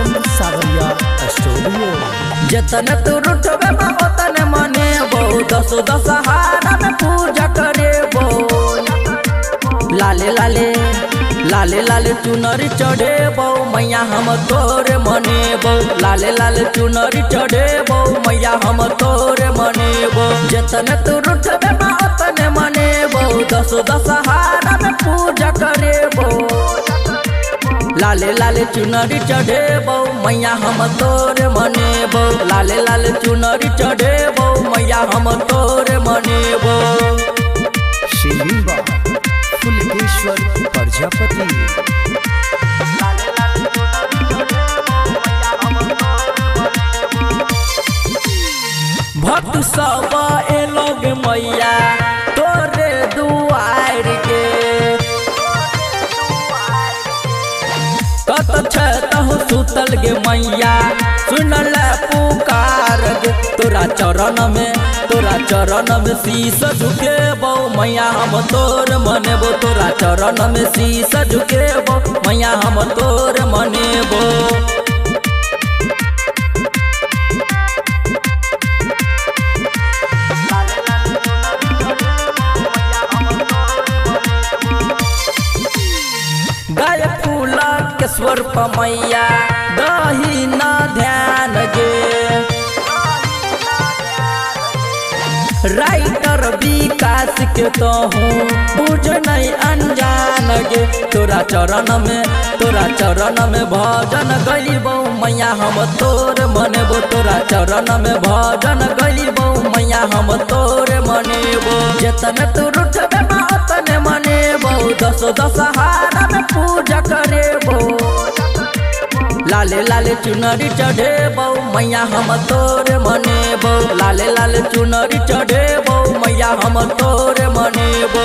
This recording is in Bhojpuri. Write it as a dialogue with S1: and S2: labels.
S1: आनंद सावरिया स्टूडियो।
S2: जतन तू रुठबे ओतने मनेबो, दसो दशहरा में पूजा करेबो। लाले लाले लाले लाले चुनरी चढ़ेबो, मैया हम तोरे मनेबो। लाले लाले चुनरी चढ़ेबो, मैया हम तोरे मनेबो। जतन तू रुठबे ओतने मनेबो, दसो दशहरा में पूजा करेबो। लाले लाले चुनरी चढ़ेबो, मैया हम तोरे मनेबो। लाले लाले चुनरी चढ़ेबो, मैया हम तोरे मनेबो।
S1: शिविंबा फुलकेश्वर प्रजापति।
S2: भक्त सब एलोग मैया तोरे दुआर के, कत छतहु सुतल गे मैया सुनल पुकार गे। तोरा चरण में शीश झुकेबो, मैया हम तोर मनेबो। तोरा चरण में शीश झुकेबो, मैया हम तोर मनेबो। गाय फूला के स्वर पर मैया दही ना ध्यान गे। राइटर विकास के तो हूँ बुझ नहीं अनजान गे। तोरा चरण में भजन गईबो, मैया हम तोर मनेबो। तोरा चरण में भजन गईबो, मैया हम तोर मनेबो। जतन तू रुठबे ओतने मनेबो, दसो दशहरा में पूजा करेबो। लाले लाले चुनरी चढ़ेबो, मैया हम तोरे मनेबो। लाले लाले चुनरी चढ़ेबो, मैया हम तोरे मनेबो।